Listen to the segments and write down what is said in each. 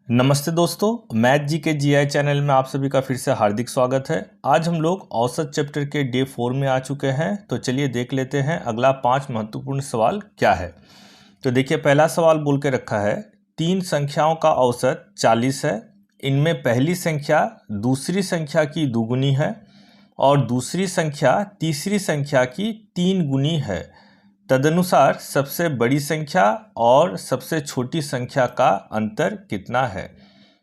नमस्ते दोस्तों, मैथ जी के जीआई चैनल में आप सभी का फिर से हार्दिक स्वागत है। आज हम लोग औसत चैप्टर के डे 4 में आ चुके हैं। तो चलिए देख लेते हैं अगला 5 महत्वपूर्ण सवाल क्या है। तो देखिए, पहला सवाल बोल के रखा है, 3 संख्याओं का औसत 40 है। इनमें पहली संख्या दूसरी संख्या की दुगुनी है और दूसरी संख्या तीसरी संख्या की 3 गुनी है। तदनुसार सबसे बड़ी संख्या और सबसे छोटी संख्या का अंतर कितना है।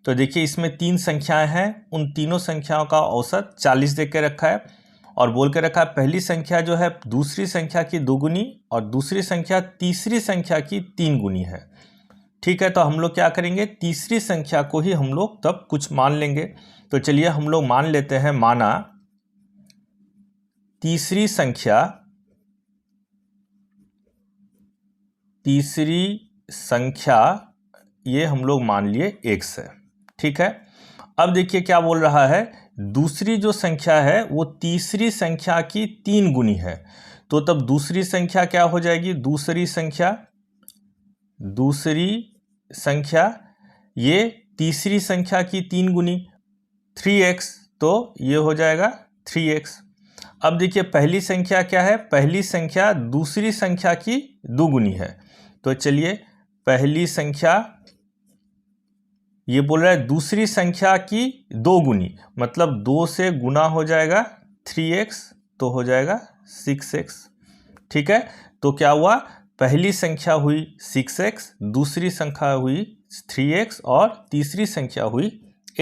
तो देखिए, इसमें 3 संख्याएं हैं, उन तीनों संख्याओं का औसत 40 दे के रखा है और बोल के रखा है पहली संख्या जो है दूसरी संख्या की दुगुनी और दूसरी संख्या तीसरी संख्या की 3 गुनी है। ठीक है, तो हम लोग क्या करेंगे, तीसरी संख्या को ही हम लोग तब कुछ मान लेंगे। तो चलिए हम लोग मान लेते हैं, माना तीसरी संख्या ये हम लोग मान लिए x है। ठीक है, अब देखिए क्या बोल रहा है, दूसरी जो संख्या है वो तीसरी संख्या की 3 गुनी है। तो तब दूसरी संख्या क्या हो जाएगी, दूसरी संख्या ये तीसरी संख्या की 3 गुनी 3x, तो ये हो जाएगा 3x। अब देखिए पहली संख्या क्या है, पहली संख्या दूसरी संख्या की दुगुनी है। तो चलिए पहली संख्या ये बोल रहा है दूसरी संख्या की 2 गुनी, मतलब 2 से गुना हो जाएगा 3x, तो हो जाएगा 6x। ठीक है, तो क्या हुआ, पहली संख्या हुई 6x, दूसरी संख्या हुई 3x और तीसरी संख्या हुई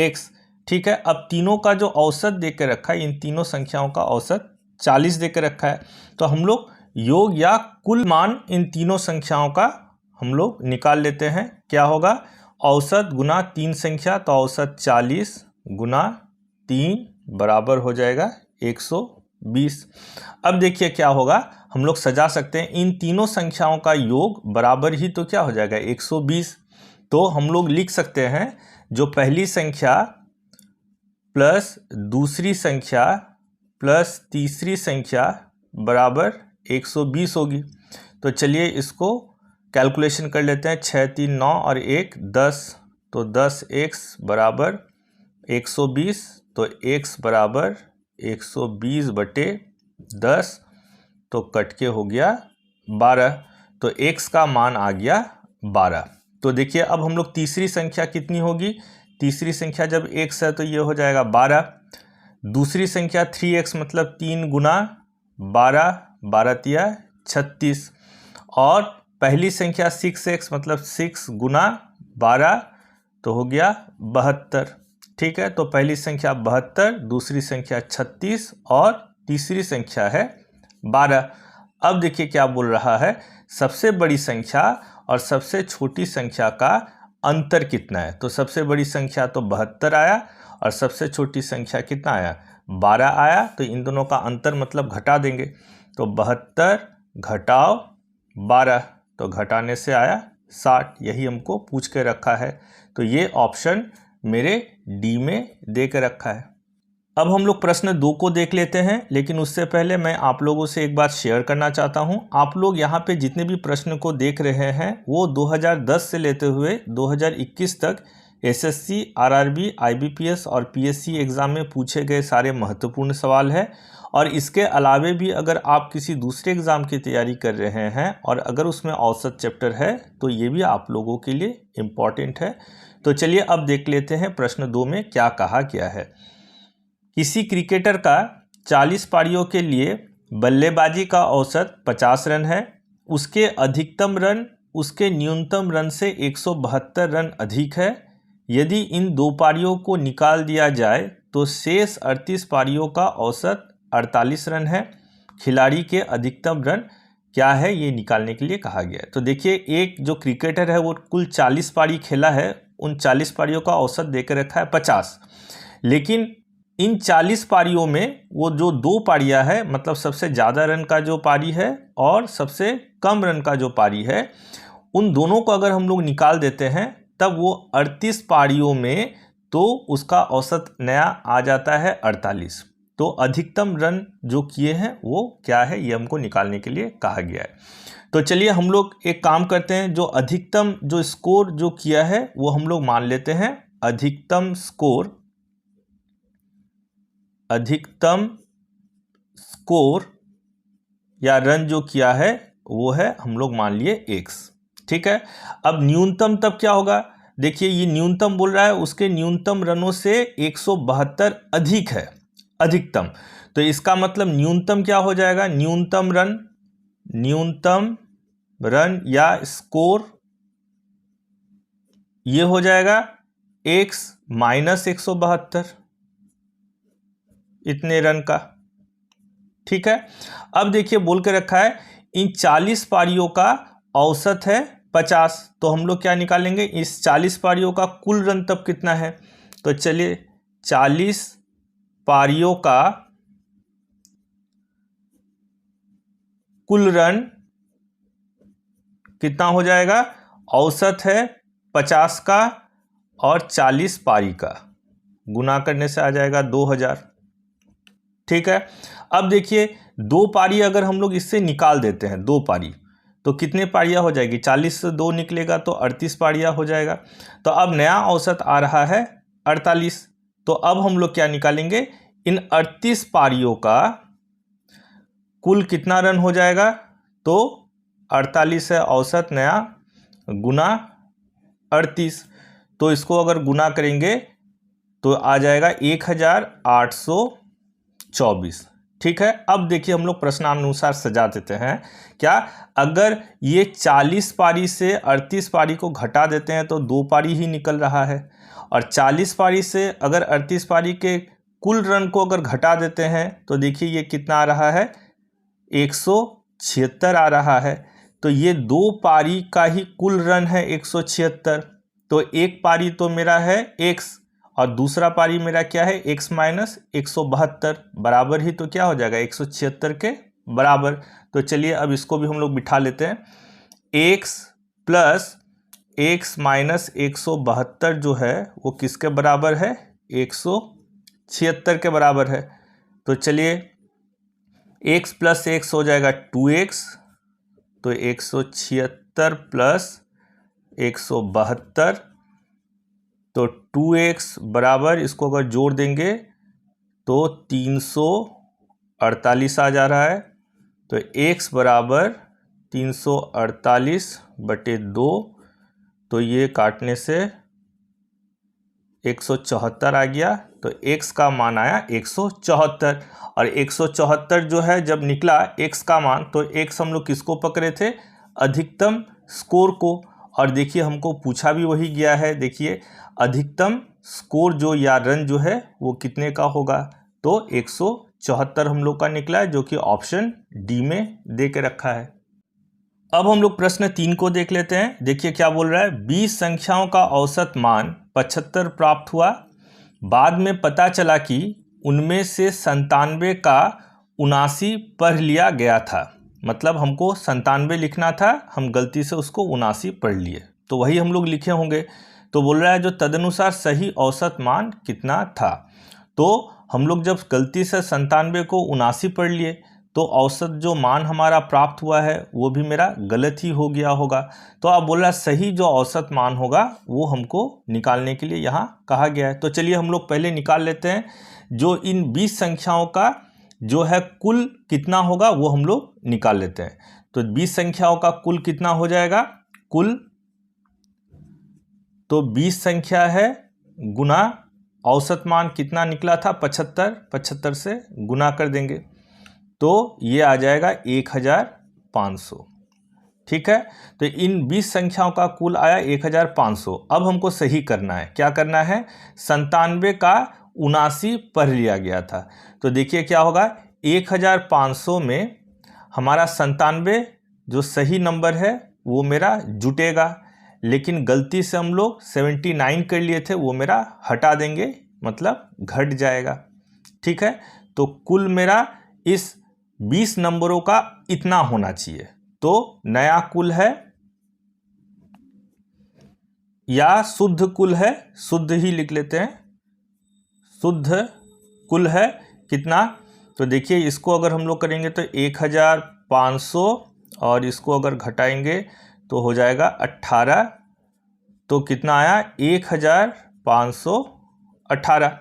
x। ठीक है, अब तीनों का जो औसत दे के रखा है, इन तीनों संख्याओं का औसत 40 दे के रखा है। तो हम लोग योग या कुल मान इन तीनों संख्याओं का हम लोग निकाल लेते हैं। क्या होगा, औसत गुना 3 संख्या, तो औसत 40 गुना 3 बराबर हो जाएगा 120। अब देखिए क्या होगा, हम लोग सजा सकते हैं, इन तीनों संख्याओं का योग बराबर ही तो क्या हो जाएगा 120। तो हम लोग लिख सकते हैं जो पहली संख्या प्लस दूसरी संख्या प्लस तीसरी संख्या बराबर 120 होगी। तो चलिए इसको कैलकुलेशन कर लेते हैं, 6 3 9 और 1 10, तो 10x बराबर 120, तो x बराबर 120 बटे 10, तो कट के हो गया 12, तो x का मान आ गया 12। तो देखिए अब हम लोग तीसरी संख्या कितनी होगी, तीसरी संख्या जब x है तो ये हो जाएगा 12। दूसरी संख्या 3x मतलब 3 गुना 12, 12 तिया 36, और पहली संख्या 6x मतलब 6 गुना 12, तो हो गया 72। ठीक है, तो पहली संख्या 72, दूसरी संख्या 36 और तीसरी संख्या है 12। अब देखिए क्या बोल रहा है, सबसे बड़ी संख्या और सबसे छोटी संख्या का अंतर कितना है। तो सबसे बड़ी संख्या तो 72 आया और सबसे छोटी संख्या कितना आया, 12 आया। तो इन दोनों का अंतर मतलब घटा देंगे, तो 72 घटाओ 12, तो घटाने से आया 60। यही हमको पूछ के रखा है, तो ये ऑप्शन मेरे डी में दे के रखा है। अब हम लोग प्रश्न 2 को देख लेते हैं, लेकिन उससे पहले मैं आप लोगों से एक बात शेयर करना चाहता हूं। आप लोग यहाँ पे जितने भी प्रश्न को देख रहे हैं वो 2010 से लेते हुए 2021 तक एसएससी, आरआरबी, आईबीपीएस और पीएससी एग्ज़ाम में पूछे गए सारे महत्वपूर्ण सवाल हैं। और इसके अलावे भी अगर आप किसी दूसरे एग्ज़ाम की तैयारी कर रहे हैं और अगर उसमें औसत चैप्टर है तो ये भी आप लोगों के लिए इम्पॉर्टेंट है। तो चलिए अब देख लेते हैं प्रश्न 2 में क्या कहा गया है। किसी क्रिकेटर का 40 पारियों के लिए बल्लेबाजी का औसत 50 रन है। उसके अधिकतम रन उसके न्यूनतम रन से 172 रन अधिक है। यदि इन 2 पारियों को निकाल दिया जाए तो शेष 38 पारियों का औसत 48 रन है। खिलाड़ी के अधिकतम रन क्या है, ये निकालने के लिए कहा गया है। तो देखिए, एक जो क्रिकेटर है वो कुल 40 पारी खेला है, उन 40 पारियों का औसत देकर रखा है 50, लेकिन इन 40 पारियों में वो जो 2 पारियां है, मतलब सबसे ज़्यादा रन का जो पारी है और सबसे कम रन का जो पारी है, उन दोनों को अगर हम लोग निकाल देते हैं तब वो 38 पारियों में तो उसका औसत नया आ जाता है 48। तो अधिकतम रन जो किए हैं वो क्या है, ये हमको निकालने के लिए कहा गया है। तो चलिए हम लोग एक काम करते हैं, जो अधिकतम जो स्कोर जो किया है वो हम लोग मान लेते हैं अधिकतम स्कोर या रन जो किया है वो है हम लोग मान लिए x। ठीक है, अब न्यूनतम तब क्या होगा, देखिए ये न्यूनतम बोल रहा है, उसके न्यूनतम रनों से 172 अधिक है अधिकतम, तो इसका मतलब न्यूनतम क्या हो जाएगा, न्यूनतम रन या स्कोर ये हो जाएगा x माइनस 172 इतने रन का। ठीक है, अब देखिए बोल के रखा है इन 40 पारियों का औसत है 50, तो हम लोग क्या निकालेंगे, इस 40 पारियों का कुल रन तब कितना है, तो चलिए 40 पारियों का कुल रन कितना हो जाएगा, औसत है 50 का और 40 पारी का गुना करने से आ जाएगा 2000। ठीक है, अब देखिए 2 पारी अगर हम लोग इससे निकाल देते हैं, 2 पारी तो कितने पारियां हो जाएगी, 40 से 2 निकलेगा तो 38 पारियां हो जाएगा। तो अब नया औसत आ रहा है 48, तो अब हम लोग क्या निकालेंगे, इन 38 पारियों का कुल कितना रन हो जाएगा, तो 48 है औसत नया गुना 38, तो इसको अगर गुना करेंगे तो आ जाएगा 1824। ठीक है, अब देखिए हम लोग प्रश्नानुसार सजा देते हैं, क्या अगर ये 40 पारी से 38 पारी को घटा देते हैं तो 2 पारी ही निकल रहा है, और 40 पारी से अगर 38 पारी के कुल रन को अगर घटा देते हैं तो देखिए ये कितना आ रहा है, 176 आ रहा है, तो ये 2 पारी का ही कुल रन है 176, तो एक पारी तो मेरा है x और दूसरा पारी मेरा क्या है, x माइनस 172 बराबर ही तो क्या हो जाएगा 176 के बराबर। तो चलिए अब इसको भी हम लोग बिठा लेते हैं, x प्लस x माइनस 172 जो है वो किसके बराबर है, 176 के बराबर है। तो चलिए x प्लस x हो जाएगा 2x, तो 176 प्लस 172, तो 2x बराबर इसको अगर जोड़ देंगे तो 348 आ जा रहा है, तो x बराबर 348 बटे 2, तो ये काटने से 174 आ गया, तो x का मान आया 174, और 174 जो है जब निकला x का मान, तो x हम लोग किसको पकड़े थे, अधिकतम स्कोर को, और देखिए हमको पूछा भी वही गया है, देखिए अधिकतम स्कोर जो या रन जो है वो कितने का होगा, तो 174 हम लोग का निकला है, जो कि ऑप्शन डी में दे के रखा है। अब हम लोग प्रश्न 3 को देख लेते हैं, देखिए क्या बोल रहा है, 20 संख्याओं का औसत मान 75 प्राप्त हुआ, बाद में पता चला कि उनमें से 97 का 79 पढ़ लिया गया था, मतलब हमको 97 लिखना था, हम गलती से उसको 79 पढ़ लिए, तो वही हम लोग लिखे होंगे। तो बोल रहा है जो तदनुसार सही औसत मान कितना था, तो हम लोग जब गलती से 97 को 79 पढ़ लिए तो औसत जो मान हमारा प्राप्त हुआ है वो भी मेरा गलत ही हो गया होगा। तो आप बोल रहा है सही जो औसत मान होगा वो हमको निकालने के लिए यहाँ कहा गया है। तो चलिए हम लोग पहले निकाल लेते हैं, जो इन 20 संख्याओं का जो है कुल कितना होगा वो हम लोग निकाल लेते हैं। तो 20 संख्याओं का कुल कितना हो जाएगा, कुल तो 20 संख्या है गुना औसत मान कितना निकला था 75, 75 से गुना कर देंगे तो ये आ जाएगा 1500। ठीक है, तो इन 20 संख्याओं का कुल आया 1500। अब हमको सही करना है, क्या करना है, 97 का 79 पढ़ लिया गया था, तो देखिए क्या होगा, 1500 में हमारा 97 जो सही नंबर है वो मेरा जुटेगा, लेकिन गलती से हम लोग 79 कर लिए थे वो मेरा हटा देंगे, मतलब घट जाएगा। ठीक है, तो कुल मेरा इस 20 नंबरों का इतना होना चाहिए, तो नया कुल है या शुद्ध कुल है, शुद्ध ही लिख लेते हैं, शुद्ध कुल है कितना, तो देखिए इसको अगर हम लोग करेंगे तो 1500 और इसको अगर घटाएंगे तो हो जाएगा 18। तो कितना आया 1518।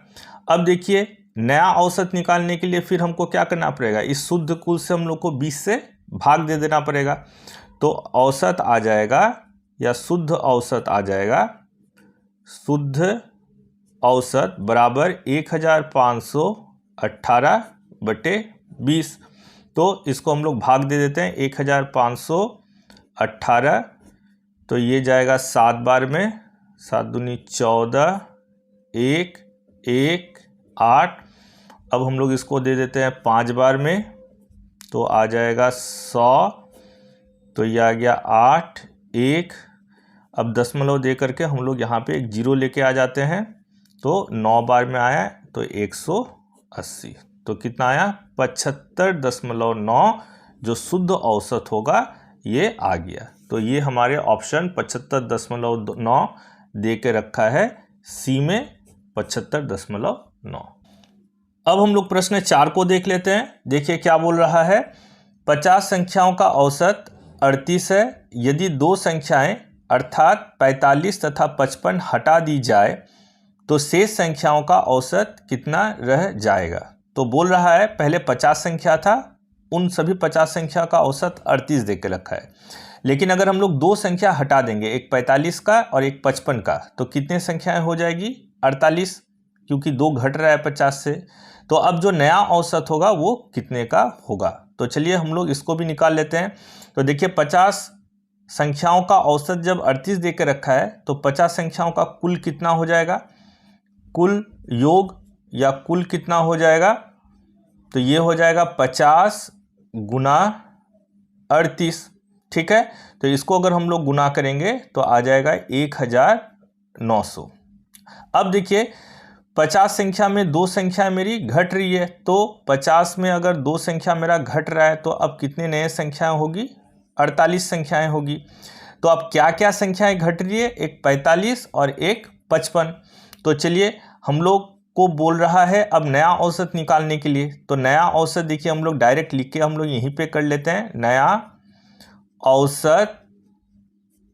अब देखिए नया औसत निकालने के लिए फिर हमको क्या करना पड़ेगा, इस शुद्ध कुल से हम लोग को 20 से भाग दे देना पड़ेगा। तो औसत आ जाएगा या शुद्ध औसत आ जाएगा, शुद्ध औसत बराबर 1518/20। तो इसको हम लोग भाग दे देते हैं 1518, तो ये जाएगा 7 बार में, 7 दूनी 14, 1 1 8। अब हम लोग इसको दे देते हैं 5 बार में, तो आ जाएगा 100, तो ये आ गया 8 1। अब दशमलव दे करके हम लोग यहाँ पे एक जीरो लेके आ जाते हैं, तो 9 बार में आया तो 180। तो कितना आया 75.9, जो शुद्ध औसत होगा ये आ गया। तो ये हमारे ऑप्शन 75.9 दे के रखा है, सी में 75.9। अब हम लोग प्रश्न 4 को देख लेते हैं। देखिए क्या बोल रहा है, 50 संख्याओं का औसत 38 है। यदि दो संख्याएं अर्थात 45 तथा 55 हटा दी जाए तो शेष संख्याओं का औसत कितना रह जाएगा। तो बोल रहा है पहले 50 संख्या था, उन सभी 50 संख्या का औसत 38 दे के रखा है। लेकिन अगर हम लोग दो संख्या हटा देंगे, एक 45 का और एक 55 का, तो कितने संख्याएं हो जाएगी 48, क्योंकि दो घट रहा है 50 से। तो अब जो नया औसत होगा वो कितने का होगा। तो चलिए हम लोग इसको भी निकाल लेते हैं। तो देखिए 50 संख्याओं का औसत जब 38 दे के रखा है तो 50 संख्याओं का कुल कितना हो जाएगा, कुल योग या कुल कितना हो जाएगा, तो ये हो जाएगा 50 गुना 38। ठीक है, तो इसको अगर हम लोग गुना करेंगे तो आ जाएगा 1900। अब देखिए 50 संख्या में दो संख्या मेरी घट रही है, तो 50 में अगर दो संख्या मेरा घट रहा है तो अब कितने नए संख्याएं होगी, 48 संख्याएं होगी। तो अब क्या क्या संख्याएं घट रही है, एक 45 और एक 55। तो चलिए हम लोग को बोल रहा है अब नया औसत निकालने के लिए। तो नया औसत देखिए हम लोग डायरेक्ट लिख के हम लोग यहीं पे कर लेते हैं। नया औसत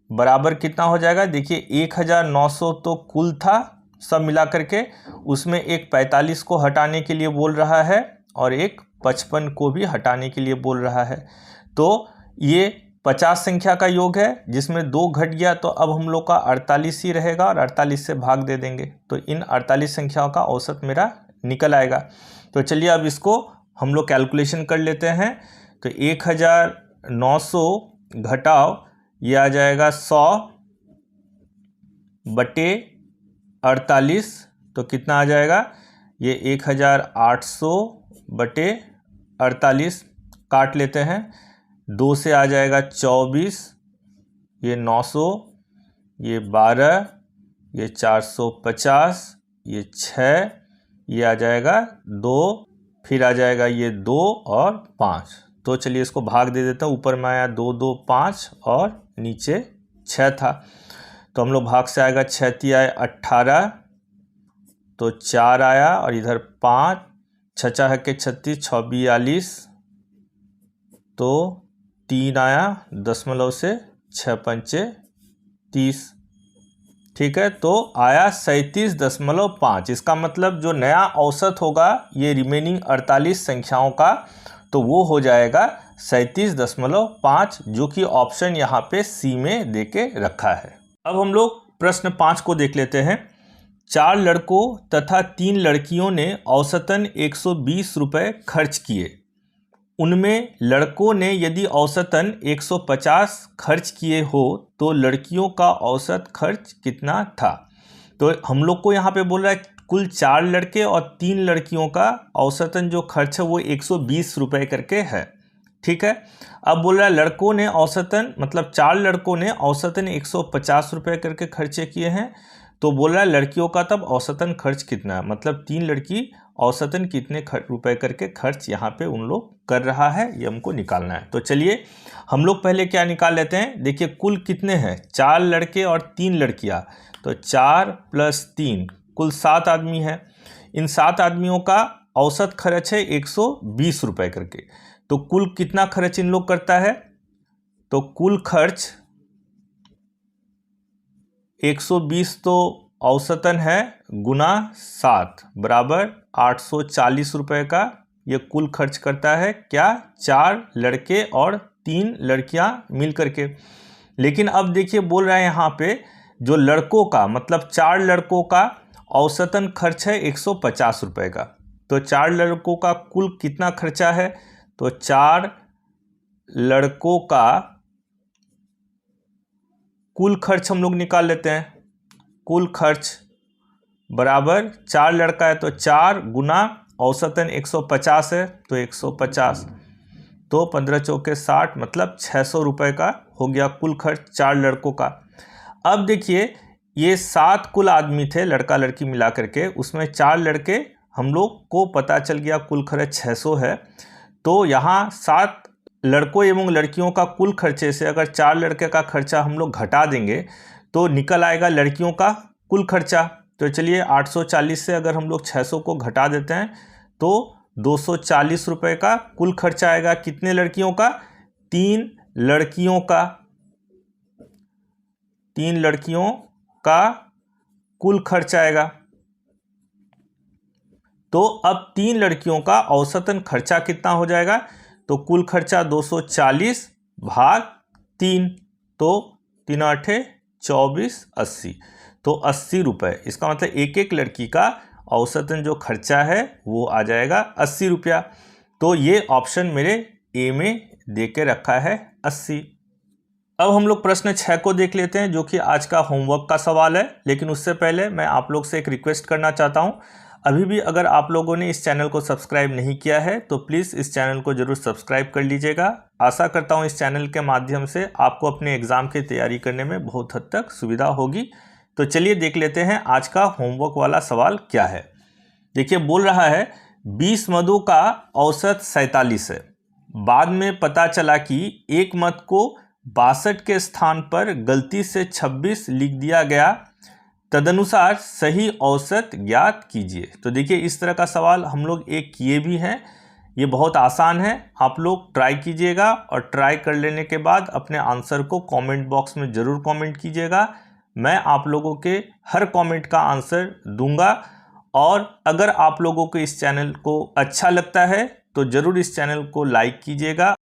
बराबर कितना हो जाएगा, देखिए 1900 तो कुल था सब मिला करके, उसमें एक 45 को हटाने के लिए बोल रहा है और एक 55 को भी हटाने के लिए बोल रहा है। तो ये 50 संख्या का योग है जिसमें दो घट गया, तो अब हम लोग का 48 ही रहेगा और 48 से भाग दे देंगे, तो इन 48 संख्याओं का औसत मेरा निकल आएगा। तो चलिए अब इसको हम लोग कैलकुलेशन कर लेते हैं। तो 1900 घटाओ ये आ जाएगा 100/48, तो कितना आ जाएगा, ये 1800/48 काट लेते हैं, 2 से आ जाएगा 24, ये 900, ये 12, ये 450, ये 6, ये आ जाएगा 2, फिर आ जाएगा ये 2 और 5। तो चलिए इसको भाग दे देता हूँ, ऊपर में आया 2 2 5 और नीचे 6 था, तो हम लोग भाग से आएगा 6 3 आए 18, तो 4 आया और इधर 5, 6 6 है के 36, 6 42, तो 3 आया दशमलव से 6 पंचे 30। ठीक है, तो आया 37.5। इसका मतलब जो नया औसत होगा ये रिमेनिंग 48 संख्याओं का, तो वो हो जाएगा 37.5, जो कि ऑप्शन यहाँ पे सी में दे के रखा है। अब हम लोग प्रश्न 5 को देख लेते हैं। 4 लड़कों तथा 3 लड़कियों ने औसतन 120 रुपये खर्च किए। उनमें लड़कों ने यदि औसतन 150 खर्च किए हो तो लड़कियों का औसत खर्च कितना था। तो हम लोग को यहाँ पे बोल रहा है कुल 4 लड़के और 3 लड़कियों का औसतन जो खर्च है वो 120 रुपये करके है। ठीक है, अब बोल रहा है लड़कों ने औसतन, मतलब 4 लड़कों ने औसतन 150 रुपये करके खर्चे किए हैं, तो बोल रहा है लड़कियों का तब औसतन खर्च कितना है, मतलब 3 लड़की औसतन कितने रुपए करके खर्च यहाँ पे उन लोग कर रहा है, ये हमको निकालना है। तो चलिए हम लोग पहले क्या निकाल लेते हैं। देखिए कुल कितने हैं, 4 लड़के और 3 लड़कियाँ, तो 4 + 3 कुल 7 आदमी हैं। इन 7 आदमियों का औसत खर्च है 120 रुपये करके, तो कुल कितना खर्च इन लोग करता है, तो कुल खर्च 120 तो औसतन है गुना 7 बराबर 840 रुपये का ये कुल खर्च करता है। क्या? 4 लड़के और 3 लड़कियां मिल करके। लेकिन अब देखिए बोल रहा है यहाँ पे जो लड़कों का मतलब 4 लड़कों का औसतन खर्च है 150 रुपये का। तो 4 लड़कों का कुल कितना खर्चा है? तो 4 लड़कों का कुल खर्च हम लोग निकाल लेते हैं। कुल खर्च बराबर 4 लड़का है तो 4 गुना औसतन 150 है तो 150 तो 15 चौके 60 मतलब 600 रुपये का हो गया कुल खर्च 4 लड़कों का। अब देखिए ये 7 कुल आदमी थे लड़का लड़की मिला करके, उसमें 4 लड़के हम लोग को पता चल गया कुल खर्च 600 है। तो यहाँ 7 लड़कों एवं लड़कियों का कुल खर्चे से अगर 4 लड़के का खर्चा हम लोग घटा देंगे तो निकल आएगा लड़कियों का कुल खर्चा। तो चलिए 840 से अगर हम लोग 600 को घटा देते हैं तो 240 रुपये का कुल खर्चा आएगा। कितने लड़कियों का? 3 लड़कियों का। 3 लड़कियों का कुल खर्च आएगा। तो अब 3 लड़कियों का औसतन खर्चा कितना हो जाएगा? तो कुल खर्चा 240 भाग 3 तो 3 8 24 80 तो 80 रुपये। इसका मतलब एक एक लड़की का औसतन जो खर्चा है वो आ जाएगा 80 रुपया। तो ये ऑप्शन मेरे ए में दे के रखा है 80। अब हम लोग प्रश्न 6 को देख लेते हैं जो कि आज का होमवर्क का सवाल है। लेकिन उससे पहले मैं आप लोग से एक रिक्वेस्ट करना चाहता हूं, अभी भी अगर आप लोगों ने इस चैनल को सब्सक्राइब नहीं किया है तो प्लीज़ इस चैनल को ज़रूर सब्सक्राइब कर लीजिएगा। आशा करता हूं इस चैनल के माध्यम से आपको अपने एग्ज़ाम की तैयारी करने में बहुत हद तक सुविधा होगी। तो चलिए देख लेते हैं आज का होमवर्क वाला सवाल क्या है। देखिए बोल रहा है 20 मदों का औसत 47 है। बाद में पता चला कि एक मद को 62 के स्थान पर गलती से 26 लिख दिया गया, तदनुसार सही औसत ज्ञात कीजिए। तो देखिए इस तरह का सवाल हम लोग एक किए भी हैं, ये बहुत आसान है। आप लोग ट्राई कीजिएगा और ट्राई कर लेने के बाद अपने आंसर को कमेंट बॉक्स में ज़रूर कमेंट कीजिएगा। मैं आप लोगों के हर कमेंट का आंसर दूंगा। और अगर आप लोगों को इस चैनल को अच्छा लगता है तो ज़रूर इस चैनल को लाइक कीजिएगा।